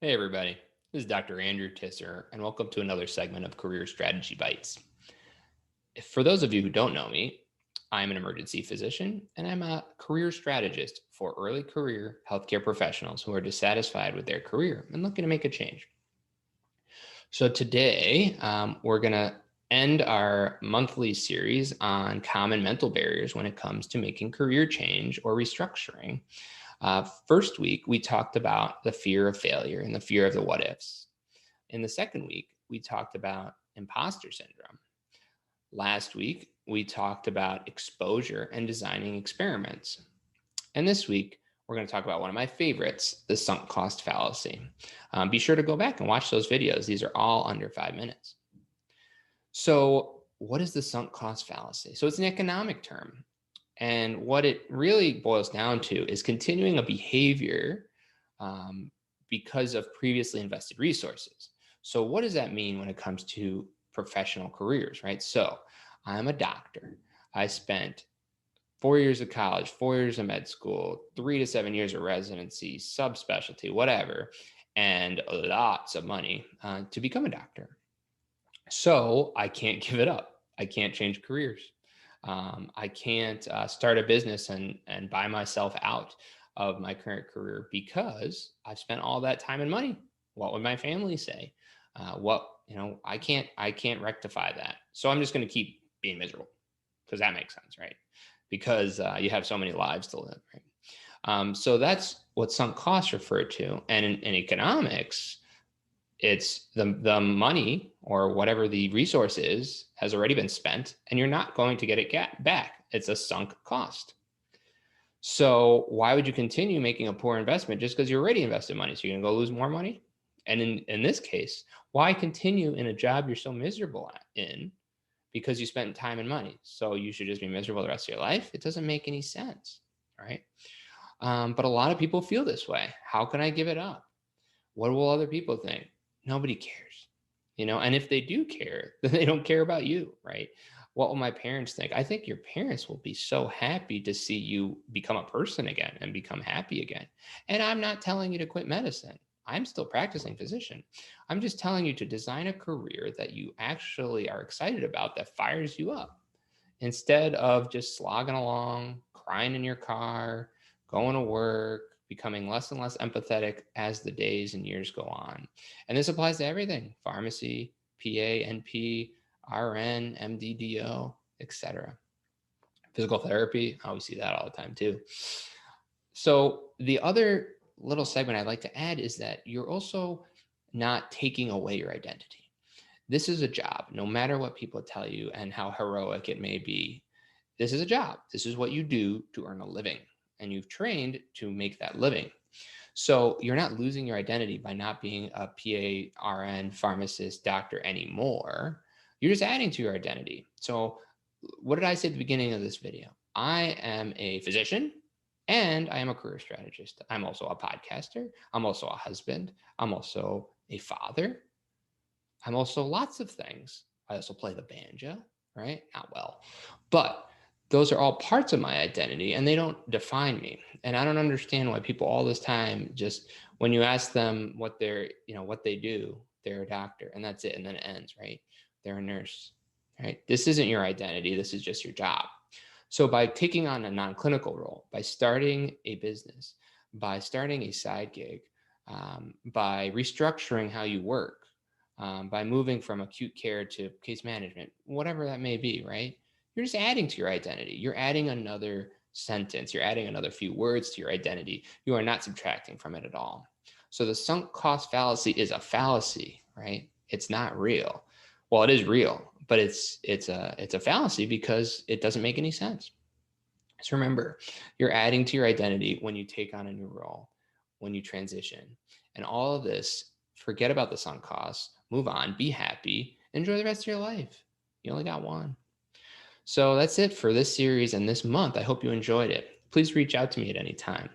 Hey everybody, this is Dr. Andrew Tisser, and welcome to another segment of Career Strategy Bites. For those of you who don't know me, I'm an emergency physician and I'm a career strategist for early career healthcare professionals who are dissatisfied with their career and looking to make a change. So today, we're going to end our monthly series on common mental barriers when it comes to making career change or restructuring. First week, we talked about the fear of failure and the fear of the what ifs. In the second week, we talked about imposter syndrome. Last week, we talked about exposure and designing experiments. And this week, we're going to talk about one of my favorites, the sunk cost fallacy. Be sure to go back and watch those videos. These are all under 5 minutes. So, what is the sunk cost fallacy? So, it's an economic term. And what it really boils down to is continuing a behavior because of previously invested resources. So, what does that mean when it comes to professional careers, right? So, I'm a doctor. I spent 4 years of college, 4 years of med school, 3 to 7 years of residency, subspecialty, whatever, and lots of money to become a doctor. So, I can't give it up. I can't change careers. I can't start a business and buy myself out of my current career because I've spent all that time and money. What would my family say? I can't rectify that. So I'm just going to keep being miserable because that makes sense, right? Because you have so many lives to live, right? So that's what sunk costs refer to. And in economics, it's the money or whatever the resource is has already been spent and you're not going to get it back. It's a sunk cost. So why would you continue making a poor investment just because you already invested money? So you're going to go lose more money? And in this case, why continue in a job you're so miserable in because you spent time and money? So you should just be miserable the rest of your life? It doesn't make any sense, right? But a lot of people feel this way. How can I give it up? What will other people think? Nobody cares, and if they do care, then they don't care about you, right? What will my parents think? I think your parents will be so happy to see you become a person again and become happy again. And I'm not telling you to quit medicine. I'm still practicing physician. I'm just telling you to design a career that you actually are excited about, that fires you up, instead of just slogging along, crying in your car, going to work, becoming less and less empathetic as the days and years go on. And this applies to everything: pharmacy, PA, NP, RN, MDDO, etc. Physical therapy, I always see that all the time too. So the other little segment I'd like to add is that you're also not taking away your identity. This is a job, no matter what people tell you and how heroic it may be. This is a job. This is what you do to earn a living, and you've trained to make that living. So you're not losing your identity by not being a PA, RN, pharmacist, doctor anymore. You're just adding to your identity. So, what did I say at the beginning of this video? I am a physician and I am a career strategist. I'm also a podcaster. I'm also a husband. I'm also a father. I'm also lots of things. I also play the banjo, right? Not well, but those are all parts of my identity and they don't define me. And I don't understand why people all this time just, when you ask them what what they do, they're a doctor and that's it. And then it ends, right? They're a nurse, right? This isn't your identity. This is just your job. So by taking on a non-clinical role, by starting a business, by starting a side gig, by restructuring how you work, by moving from acute care to case management, whatever that may be, right? You're just adding to your identity. You're adding another sentence. You're adding another few words to your identity. You are not subtracting from it at all. So the sunk cost fallacy is a fallacy, right? It's not real. Well, it is real, but it's a fallacy because it doesn't make any sense. So remember, you're adding to your identity when you take on a new role, when you transition. And all of this, forget about the sunk costs, move on, be happy, enjoy the rest of your life. You only got one. So that's it for this series and this month. I hope you enjoyed it. Please reach out to me at any time.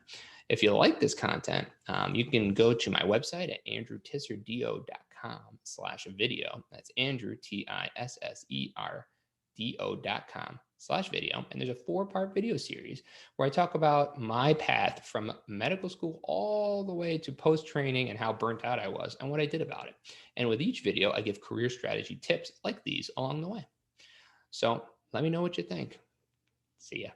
If you like this content, you can go to my website at andrewtisserdo.com/video. That's Andrew, TISSERDO.com podcast/video. And there's a 4-part video series where I talk about my path from medical school all the way to post-training and how burnt out I was and what I did about it. And with each video, I give career strategy tips like these along the way. So let me know what you think. See ya.